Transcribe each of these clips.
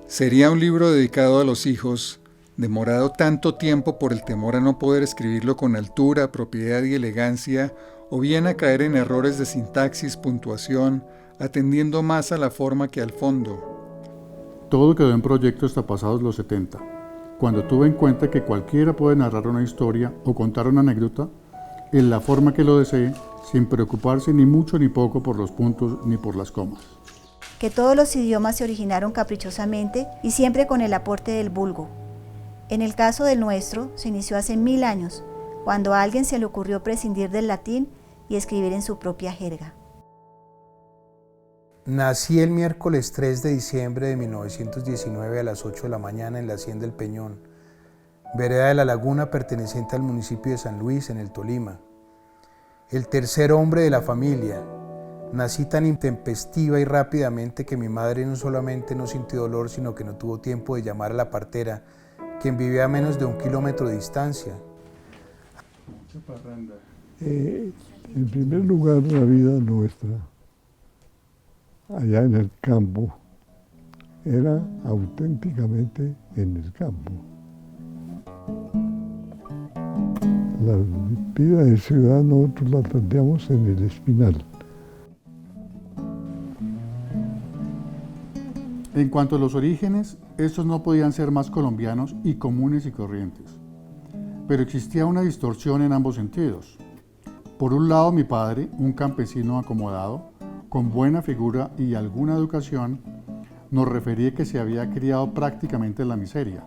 Sería un libro dedicado a los hijos, demorado tanto tiempo por el temor a no poder escribirlo con altura, propiedad y elegancia, o bien a caer en errores de sintaxis, puntuación, atendiendo más a la forma que al fondo. Todo quedó en proyecto hasta pasados los 70, cuando tuve en cuenta que cualquiera puede narrar una historia o contar una anécdota en la forma que lo desee, sin preocuparse ni mucho ni poco por los puntos ni por las comas. Que todos los idiomas se originaron caprichosamente y siempre con el aporte del vulgo. En el caso del nuestro, se inició hace 1000 años, cuando a alguien se le ocurrió prescindir del latín y escribir en su propia jerga. Nací el miércoles 3 de diciembre de 1919 a las 8 de la mañana en la Hacienda El Peñón, vereda de la Laguna perteneciente al municipio de San Luis, en el Tolima. El tercer hombre de la familia. Nací tan intempestiva y rápidamente que mi madre no solamente no sintió dolor, sino que no tuvo tiempo de llamar a la partera, quien vivía a menos de 1 kilómetro de distancia. En primer lugar, la vida nuestra, allá en el campo, era auténticamente en el campo. La vida de ciudad nosotros la planteamos en el Espinal. En cuanto a los orígenes, estos no podían ser más colombianos y comunes y corrientes. Pero existía una distorsión en ambos sentidos. Por un lado, mi padre, un campesino acomodado, con buena figura y alguna educación, nos refería que se había criado prácticamente en la miseria,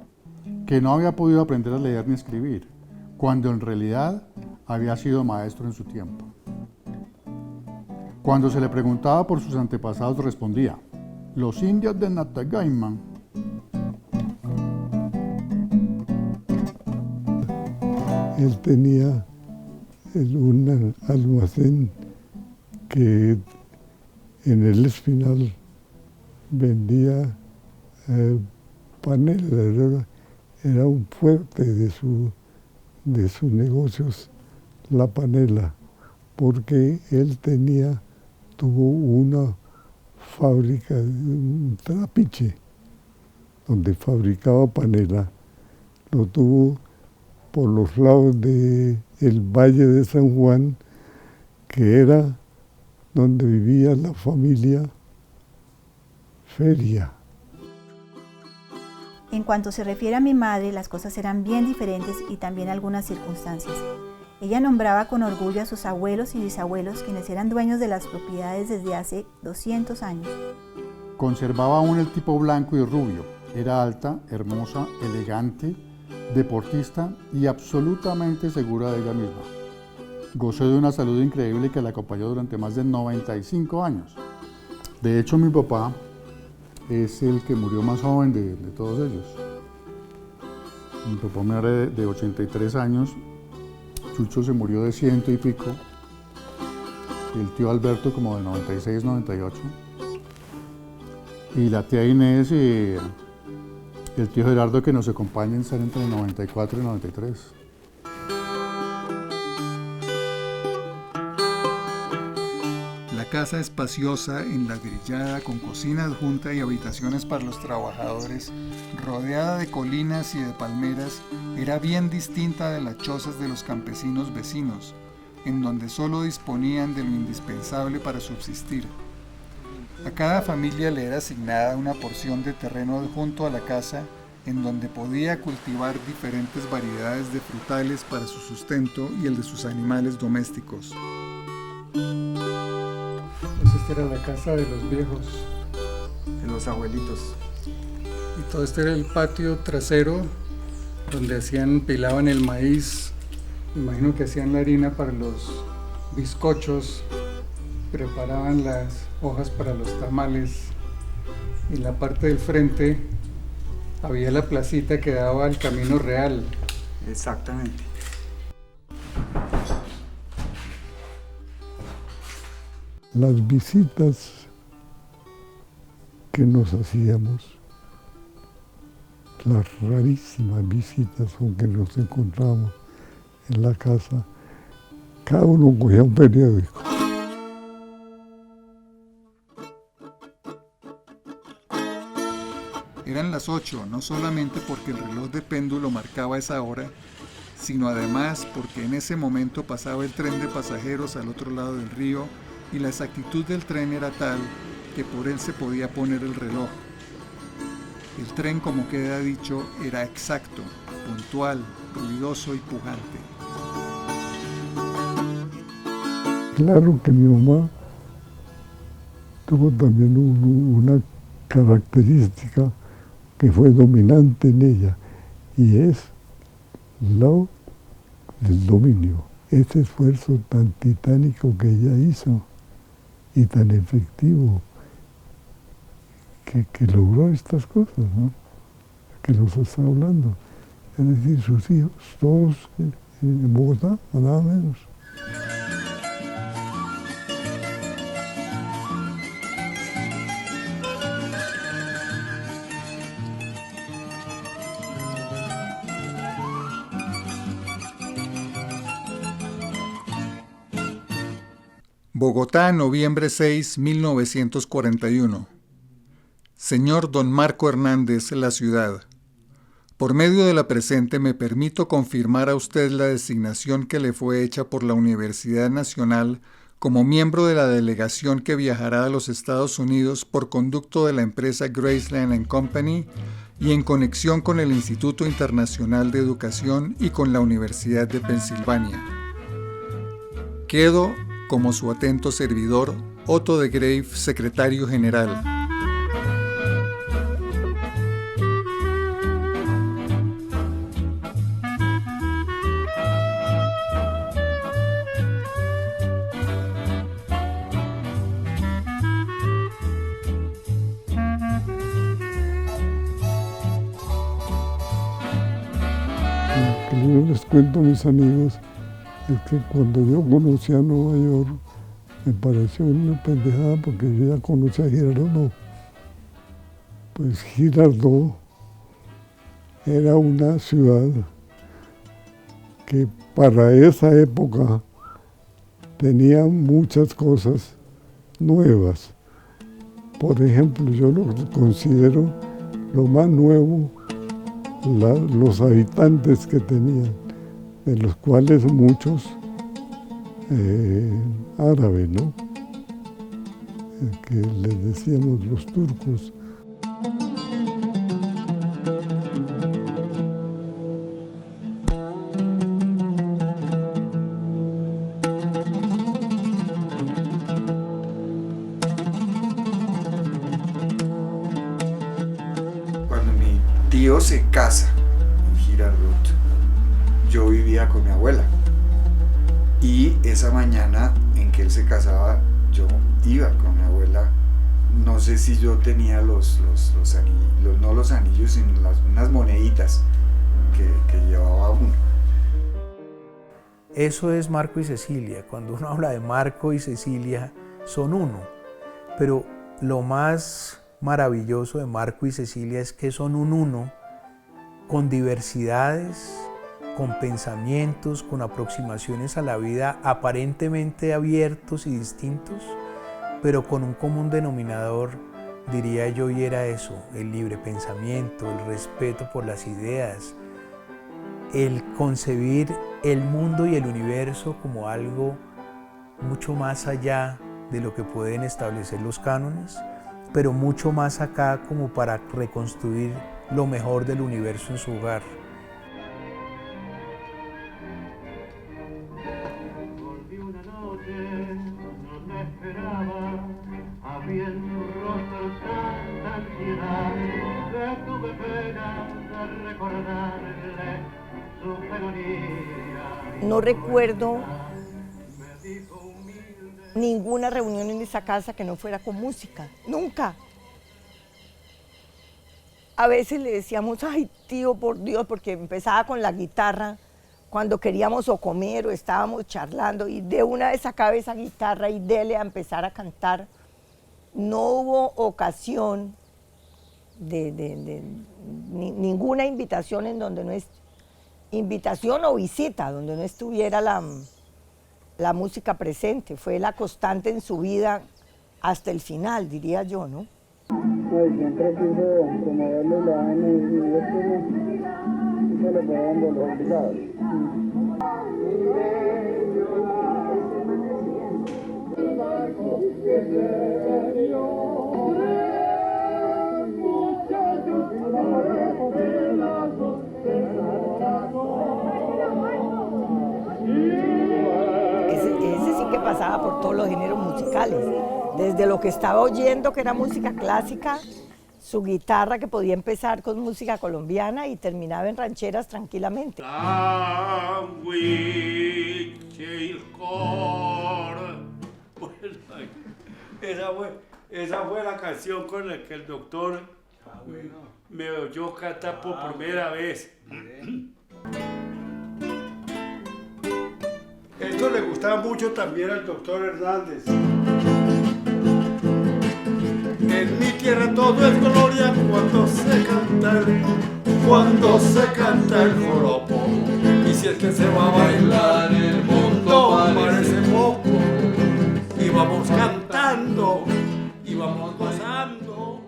que no había podido aprender a leer ni escribir, cuando en realidad había sido maestro en su tiempo. Cuando se le preguntaba por sus antepasados, respondía: los indios de Natagaima. Él tenía un almacén que en el Espinal vendía panela, era un fuerte de sus negocios, la panela, porque él tuvo una fábrica, un trapiche, donde fabricaba panela. Lo tuvo por los lados del Valle de San Juan, que era donde vivía la familia Feria. En cuanto se refiere a mi madre, las cosas eran bien diferentes y también algunas circunstancias. Ella nombraba con orgullo a sus abuelos y bisabuelos, quienes eran dueños de las propiedades desde hace 200 años. Conservaba aún el tipo blanco y rubio. Era alta, hermosa, elegante, deportista y absolutamente segura de ella misma. Gozó de una salud increíble que la acompañó durante más de 95 años. De hecho, mi papá es el que murió más joven de todos ellos. Mi papá me era de 83 años, Chucho se murió de 100 y pico, y el tío Alberto como de 96, 98, y la tía Inés y el tío Gerardo, que nos acompañan, están entre 94 y 93. La casa espaciosa, enladrillada, con cocina adjunta y habitaciones para los trabajadores, rodeada de colinas y de palmeras, era bien distinta de las chozas de los campesinos vecinos, en donde solo disponían de lo indispensable para subsistir. A cada familia le era asignada una porción de terreno adjunto a la casa, en donde podía cultivar diferentes variedades de frutales para su sustento y el de sus animales domésticos. Pues esta era la casa de los viejos, De los abuelitos. y todo este era el patio trasero donde pilaban el maíz. Me imagino que hacían la harina para los bizcochos, preparaban las hojas para los tamales. Y en la parte del frente había la placita que daba al Camino Real. Exactamente. Las visitas que nos hacíamos, las rarísimas visitas con que nos encontrábamos en la casa, cada uno cogía un periódico. Eran las 8, no solamente porque el reloj de péndulo marcaba esa hora, sino además porque en ese momento pasaba el tren de pasajeros al otro lado del río y la exactitud del tren era tal que por él se podía poner el reloj. El tren, como queda dicho, era exacto, puntual, ruidoso y pujante. Claro que mi mamá tuvo también una característica que fue dominante en ella, y es lo del dominio. Ese esfuerzo tan titánico que ella hizo y tan efectivo que logró estas cosas, ¿no? Que nos está hablando. Es decir, sus hijos, todos en Bogotá, nada menos. Bogotá, noviembre 6, 1941. Señor Don Marco Hernández, La Ciudad. Por medio de la presente me permito confirmar a usted la designación que le fue hecha por la Universidad Nacional como miembro de la delegación que viajará a los Estados Unidos por conducto de la empresa Graceland & Company y en conexión con el Instituto Internacional de Educación y con la Universidad de Pensilvania. Quedo como su atento servidor, Otto de Grave, secretario general. Lo que yo les cuento a mis amigos es que cuando yo conocí a Nueva York, me pareció una pendejada porque yo ya conocí a Girardot. Pues Girardot era una ciudad que para esa época tenía muchas cosas nuevas. Por ejemplo, yo lo considero lo más nuevo, los habitantes que tenían, de los cuales muchos árabes, ¿no? Que les decíamos los turcos. Cuando mi tío se casa en Girardot, yo vivía con mi abuela. Y esa mañana en que él se casaba, yo iba con mi abuela. No sé si yo tenía los anillos, no los anillos, sino unas moneditas que llevaba uno. Eso es Marco y Cecilia. Cuando uno habla de Marco y Cecilia, son uno. Pero lo más maravilloso de Marco y Cecilia es que son un uno con diversidades, con pensamientos, con aproximaciones a la vida aparentemente abiertos y distintos, pero con un común denominador, diría yo, y era eso: el libre pensamiento, el respeto por las ideas, el concebir el mundo y el universo como algo mucho más allá de lo que pueden establecer los cánones, pero mucho más acá como para reconstruir lo mejor del universo en su hogar. No recuerdo ninguna reunión en esa casa que no fuera con música, nunca. A veces le decíamos, ay tío, por Dios, porque empezaba con la guitarra cuando queríamos o comer o estábamos charlando, y de una vez sacaba esa guitarra y dele a empezar a cantar. No hubo ocasión ninguna invitación en donde no es invitación o visita donde no estuviera la música presente. Fue la constante en su vida hasta el final, diría yo, ¿no? No, y siempre quiso promoverle la vaina y esto no se le fue dando los obligados. Ese sí que pasaba por todos los géneros musicales, desde lo que estaba oyendo, que era música clásica, su guitarra, que podía empezar con música colombiana y terminaba en rancheras tranquilamente. Esa fue la canción con la que el doctor me oyó cantar por primera vez. Esto le gustaba mucho también al doctor Hernández. En mi tierra todo es gloria cuando se canta el joropo. Y si es que se va a bailar, el mundo parece poco. Y vamos cantando, y vamos gozando.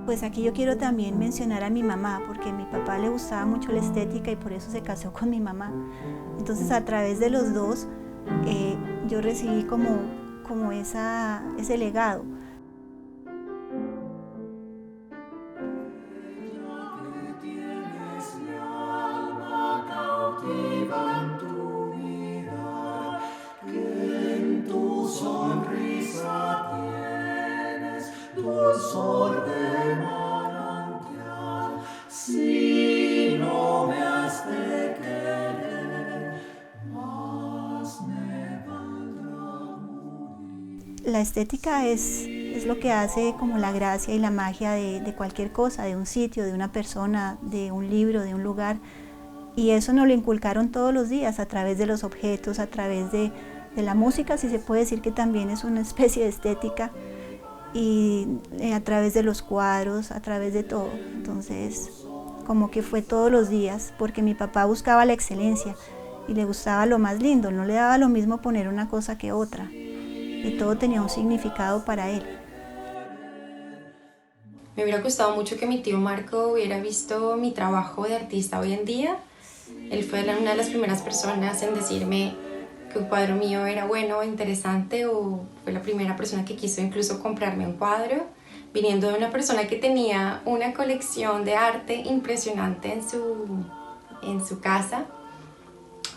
Pues aquí yo quiero también mencionar a mi mamá, porque a mi papá le gustaba mucho la estética y por eso se casó con mi mamá. Entonces a través de los dos yo recibí como ese legado. Si no me has de querer, más me valdrá morir. La estética es lo que hace como la gracia y la magia de cualquier cosa, de un sitio, de una persona, de un libro, de un lugar. Y eso nos lo inculcaron todos los días a través de los objetos, a través de la música, si se puede decir que también es una especie de estética, y a través de los cuadros, a través de todo. Entonces, como que fue todos los días, porque mi papá buscaba la excelencia y le gustaba lo más lindo, no le daba lo mismo poner una cosa que otra, y todo tenía un significado para él. Me hubiera gustado mucho que mi tío Marco hubiera visto mi trabajo de artista hoy en día. Él fue una de las primeras personas en decirme que un cuadro mío era bueno, interesante, o fue la primera persona que quiso incluso comprarme un cuadro, viniendo de una persona que tenía una colección de arte impresionante en su casa.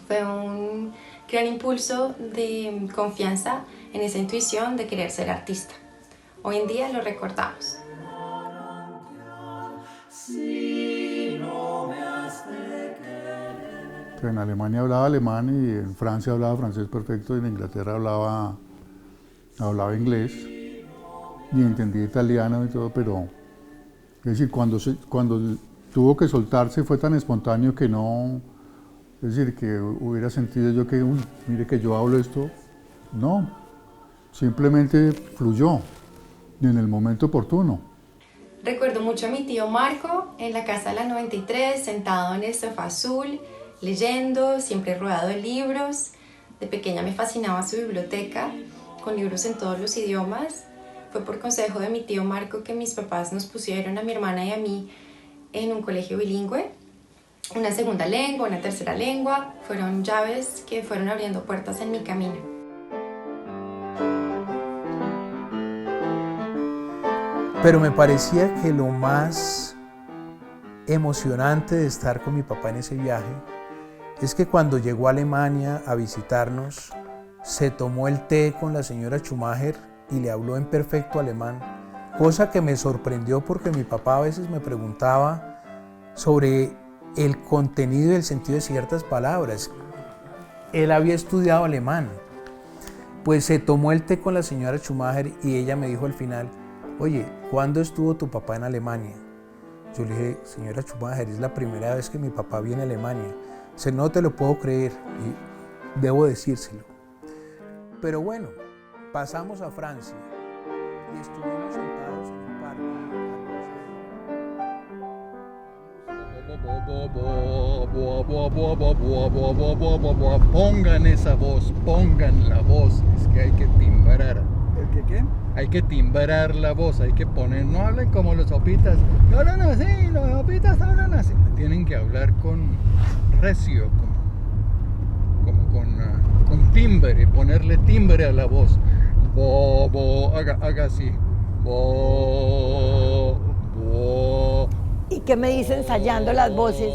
Fue un gran impulso de confianza en esa intuición de querer ser artista. Hoy en día lo recordamos. En Alemania hablaba alemán y en Francia hablaba francés perfecto y en Inglaterra hablaba inglés y entendía italiano y todo, pero es decir, cuando tuvo que soltarse fue tan espontáneo que no, es decir, que hubiera sentido yo que, mire que yo hablo esto, no, simplemente fluyó en el momento oportuno. Recuerdo mucho a mi tío Marco en la casa de la 93, sentado en el sofá azul, leyendo, siempre rodeado de libros. De pequeña me fascinaba su biblioteca, con libros en todos los idiomas. Fue por consejo de mi tío Marco que mis papás nos pusieron a mi hermana y a mí en un colegio bilingüe. Una segunda lengua, una tercera lengua, fueron llaves que fueron abriendo puertas en mi camino. Pero me parecía que lo más emocionante de estar con mi papá en ese viaje es que cuando llegó a Alemania a visitarnos, se tomó el té con la señora Schumacher y le habló en perfecto alemán, cosa que me sorprendió porque mi papá a veces me preguntaba sobre el contenido y el sentido de ciertas palabras. Él había estudiado alemán. Pues se tomó el té con la señora Schumacher y ella me dijo al final, oye, ¿cuándo estuvo tu papá en Alemania? Yo le dije, señora Schumacher, es la primera vez que mi papá viene a Alemania. Dice, no te lo puedo creer y debo decírselo. Pero bueno, pasamos a Francia y estuvimos sentados en un Pongan esa voz, pongan la voz, es que hay que timbrar. ¿Qué? Hay que timbrar la voz, hay que poner, no hablen como los sopitas, no hablan así, los sopitas hablan así. Tienen que hablar con recio, como con timbre, ponerle timbre a la voz. Haga así. ¿Y qué me dice ensayando las voces?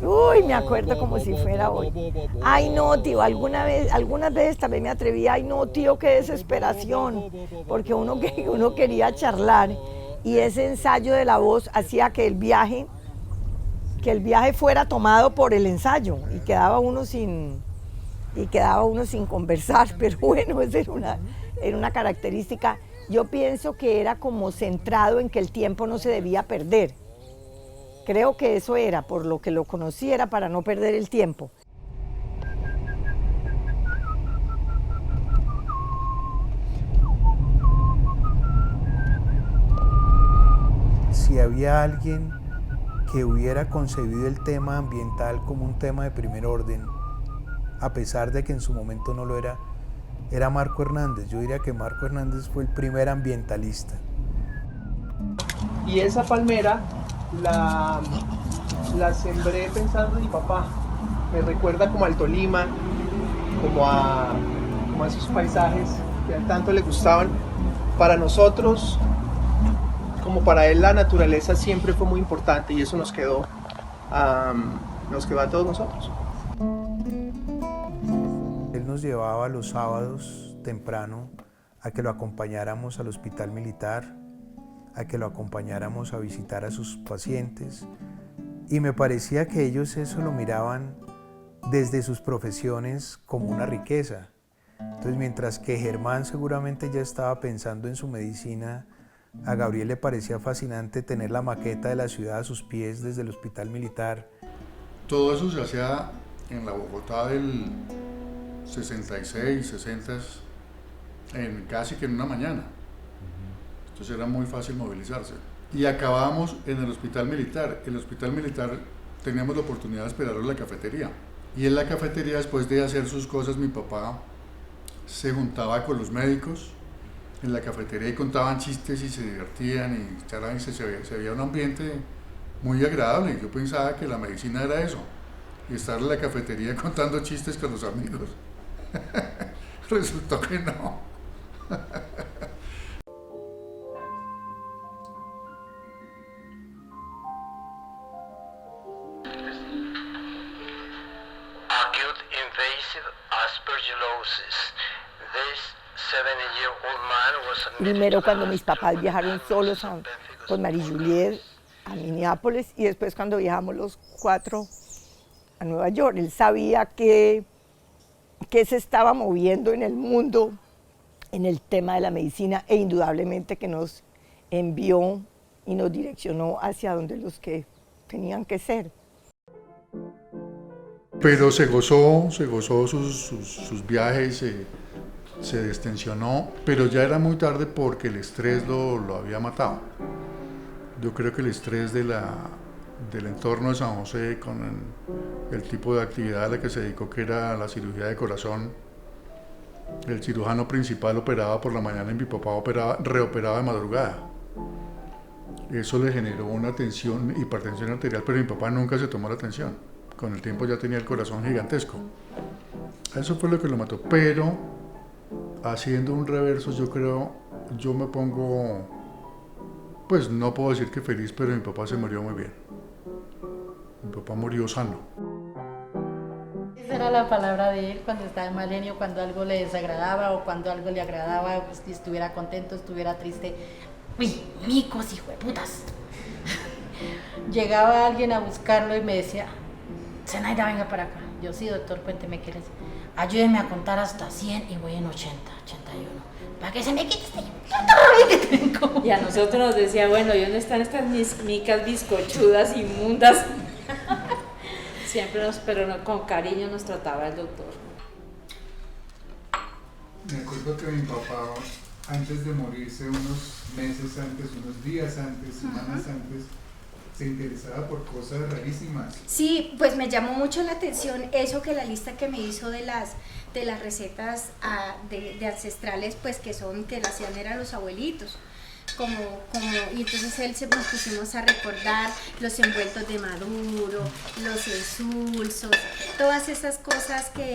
Uy, me acuerdo como si fuera hoy. Ay, no, tío, algunas veces también me atreví, ay, no, tío, qué desesperación, porque uno quería charlar y ese ensayo de la voz hacía que el viaje fuera tomado por el ensayo y quedaba uno sin conversar, pero bueno, esa era una característica. Yo pienso que era como centrado en que el tiempo no se debía perder. Creo que eso era, por lo que lo conocí, era para no perder el tiempo. Si había alguien que hubiera concebido el tema ambiental como un tema de primer orden, a pesar de que en su momento no lo era Marco Hernández. Yo diría que Marco Hernández fue el primer ambientalista. Y esa palmera la sembré pensando en mi papá. Me recuerda como al Tolima, como a esos paisajes que a tanto le gustaban. Para nosotros, como para él, la naturaleza siempre fue muy importante y eso nos quedó a todos nosotros. Él nos llevaba los sábados temprano a que lo acompañáramos al hospital militar, a que lo acompañáramos a visitar a sus pacientes, y me parecía que ellos eso lo miraban desde sus profesiones como una riqueza. Entonces, mientras que Germán seguramente ya estaba pensando en su medicina, a Gabriel le parecía fascinante tener la maqueta de la ciudad a sus pies desde el hospital militar. Todo eso se hacía en la Bogotá del 66, 60, casi que en una mañana. Entonces era muy fácil movilizarse. Y acabábamos en el hospital militar. En el hospital militar teníamos la oportunidad de esperarlo en la cafetería. Y en la cafetería, después de hacer sus cosas, mi papá se juntaba con los médicos en la cafetería y contaban chistes y se divertían y charlaban y se veía un ambiente muy agradable. Yo pensaba que la medicina era eso, y estar en la cafetería contando chistes con los amigos. Resultó que no. Acute invasive aspergillosis. This 7-year-old man was Primero cuando mis papás viajaron solos con Marie Juliette a Minneapolis y después cuando viajamos los 4 a Nueva York. Él sabía que se estaba moviendo en el mundo en el tema de la medicina e indudablemente que nos envió y nos direccionó hacia donde los que tenían que ser. Pero se gozó sus viajes, se destensionó, pero ya era muy tarde porque el estrés lo había matado. Yo creo que el estrés del entorno de San José con el tipo de actividad a la que se dedicó, que era la cirugía de corazón, el cirujano principal operaba por la mañana y mi papá reoperaba de madrugada. Eso le generó una tensión, hipertensión arterial, pero mi papá nunca se tomó la tensión. Con el tiempo ya tenía el corazón gigantesco. Eso fue lo que lo mató, pero haciendo un reverso, yo me pongo, pues no puedo decir que feliz, pero mi papá se murió muy bien. Mi papá murió sano. Esa era la palabra de él cuando estaba en mal genio, cuando algo le desagradaba o cuando algo le agradaba, pues, si estuviera contento, estuviera triste. ¡Uy, micos, hijo de putas! Llegaba alguien a buscarlo y me decía, Zenaida, venga para acá. Yo, sí, doctor, cuénteme qué les... Ayúdeme a contar hasta 100 y voy en 80, 81. Para que se me quite este que tengo. Y a nosotros nos decía, bueno, ¿y dónde están estas micas bizcochudas, inmundas? Siempre pero con cariño nos trataba el doctor. Me acuerdo que mi papá, antes de morirse, unos meses antes, unos días antes, semanas antes, se interesaba por cosas rarísimas. Sí, pues me llamó mucho la atención eso, que la lista que me hizo de las recetas de ancestrales, pues que las hacían eran los abuelitos. Y entonces nos pusimos a recordar los envueltos de maduro, los insulsos, todas esas cosas que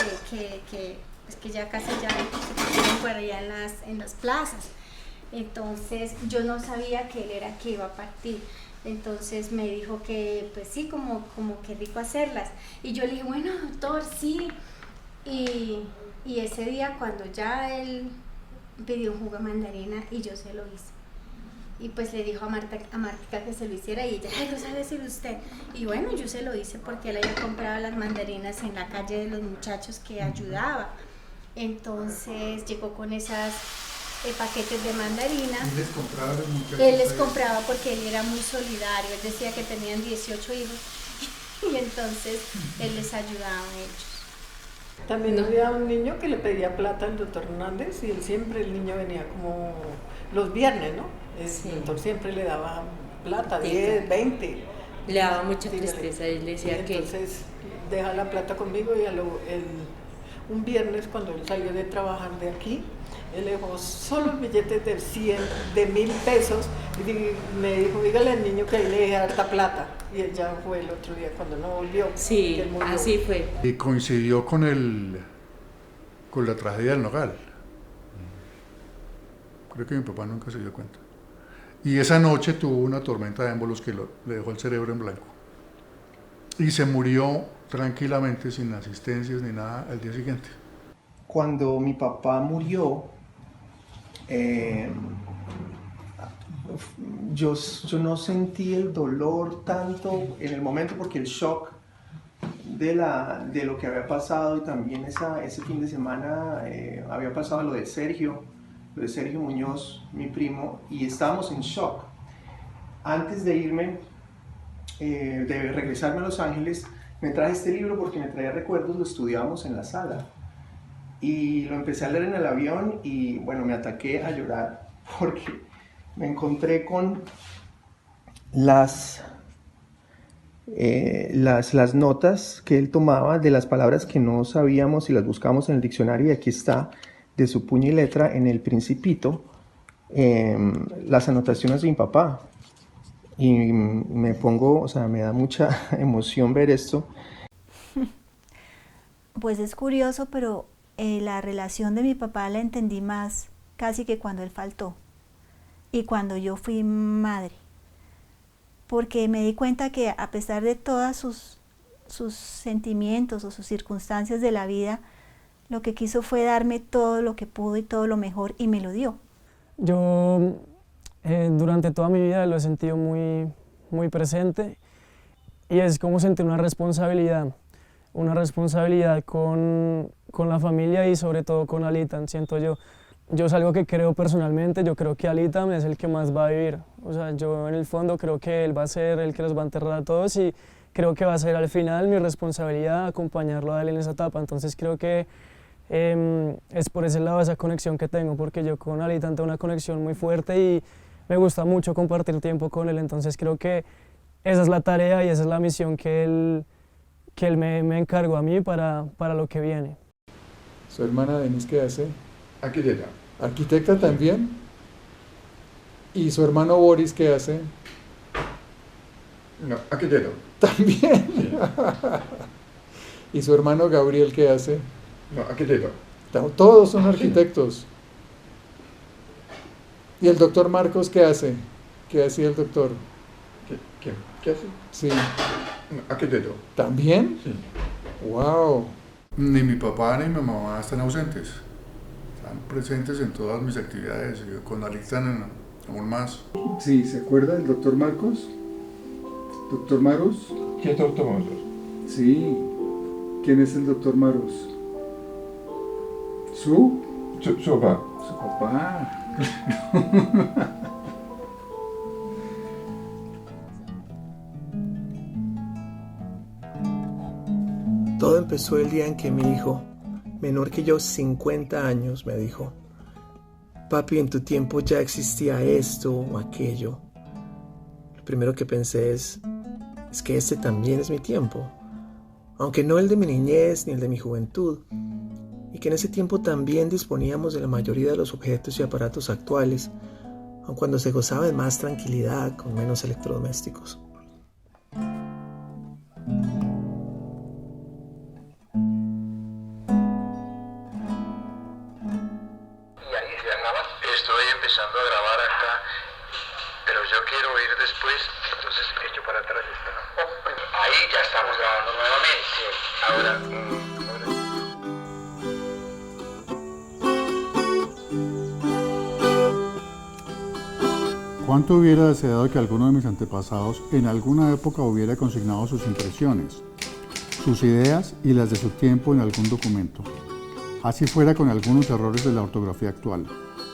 ya casi ya se pusieron por allá en las plazas. Entonces yo no sabía que él era que iba a partir. Entonces me dijo que pues sí, como que rico hacerlas. Y yo le dije, bueno, doctor, sí. Y ese día cuando ya él pidió un jugo de mandarina y yo se lo hice. Y pues le dijo a Marta que se lo hiciera y ella, ay, lo sabe hacer usted. Y bueno, yo se lo hice porque él había comprado las mandarinas en la calle de los muchachos que ayudaba. Entonces llegó con esas paquetes de mandarinas. ¿Él les compraba a los muchachos? Él les compraba porque él era muy solidario. Él decía que tenían 18 hijos y entonces él les ayudaba a ellos. También había un niño que le pedía plata al doctor Hernández y el niño venía como los viernes, ¿no? El doctor siempre le daba plata, 10, 20. Le daba mucha tristeza, él decía que... Entonces, deja la plata conmigo y un viernes cuando él salió de trabajar de aquí, él dejó solo billetes de 100, de 1.000 pesos y me dijo, dígale al niño que ahí le dejé harta plata. Y él ya fue el otro día cuando no volvió. Sí, así fue. Y coincidió con la tragedia del Nogal. Creo que mi papá nunca se dio cuenta. Y esa noche tuvo una tormenta de émbolos que le dejó el cerebro en blanco. Y se murió tranquilamente, sin asistencias ni nada, al día siguiente. Cuando mi papá murió, yo no sentí el dolor tanto en el momento porque el shock de lo que había pasado y también ese fin de semana había pasado lo de Sergio Muñoz, mi primo, y estábamos en shock. Antes de irme, de regresarme a Los Ángeles, me traje este libro porque me traía recuerdos, lo estudiábamos en la sala. Y lo empecé a leer en el avión y bueno, me ataqué a llorar porque me encontré con las notas que él tomaba de las palabras que no sabíamos y las buscamos en el diccionario, y aquí está, de su puño y letra, en el Principito, las anotaciones de mi papá. Y me da mucha emoción ver esto. Pues es curioso, pero la relación de mi papá la entendí más casi que cuando él faltó y cuando yo fui madre, porque me di cuenta que a pesar de todas sus sentimientos o sus circunstancias de la vida, lo que quiso fue darme todo lo que pudo y todo lo mejor, y me lo dio. Yo durante toda mi vida lo he sentido muy, muy presente, y es como sentir una responsabilidad con la familia y sobre todo con Alitan, siento yo. Yo es algo que creo personalmente, yo creo que Alitan es el que más va a vivir. O sea, yo en el fondo creo que él va a ser el que los va a enterrar a todos, y creo que va a ser al final mi responsabilidad acompañarlo a él en esa etapa. Entonces creo que es por ese lado esa conexión que tengo, porque yo con Alitan tengo una conexión muy fuerte y me gusta mucho compartir tiempo con él. Entonces creo que esa es la tarea y esa es la misión que él me encargó a mí para lo que viene. ¿Su hermana Denise qué hace? Arquitecta. ¿Arquitecta también? ¿Y su hermano Boris qué hace? No, arquitecto. ¿También? Sí. ¿Y su hermano Gabriel qué hace? No, arquitecto. Todos son arquitectos. ¿Y el doctor Marcos qué hace? ¿Qué hacía el doctor? ¿Qué hace? Sí. No, arquitecto. ¿También? Sí. ¡Wow! Ni mi papá ni mi mamá están ausentes. Están presentes en todas mis actividades, y con Alitan aún más. Sí, ¿se acuerda del doctor Marcos? ¿Doctor Maros? ¿Qué doctor Maros? Sí. ¿Quién es el doctor Maros? ¿Su papá. Su papá. Todo empezó el día en que mi hijo, menor que yo, 50 años, me dijo: papi, en tu tiempo ya existía esto o aquello. Lo primero que pensé es: es que este también es mi tiempo, aunque no el de mi niñez ni el de mi juventud, y que en ese tiempo también disponíamos de la mayoría de los objetos y aparatos actuales, aun cuando se gozaba de más tranquilidad con menos electrodomésticos. Estoy empezando a grabar acá, pero yo quiero ir después, entonces echo para atrás esta. Ahí ya estamos grabando nuevamente. ¿Cuánto hubiera deseado que alguno de mis antepasados en alguna época hubiera consignado sus impresiones, sus ideas y las de su tiempo en algún documento? Así fuera con algunos errores de la ortografía actual,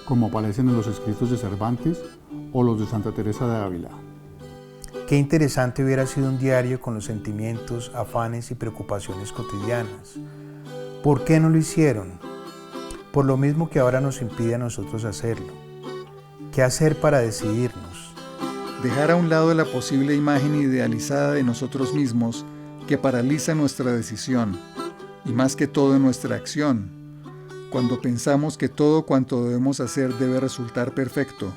como aparecen en los escritos de Cervantes o los de Santa Teresa de Ávila. Qué interesante hubiera sido un diario con los sentimientos, afanes y preocupaciones cotidianas. ¿Por qué no lo hicieron? Por lo mismo que ahora nos impide a nosotros hacerlo. ¿Qué hacer para decidirnos? Dejar a un lado la posible imagen idealizada de nosotros mismos que paraliza nuestra decisión y más que todo nuestra acción, cuando pensamos que todo cuanto debemos hacer debe resultar perfecto.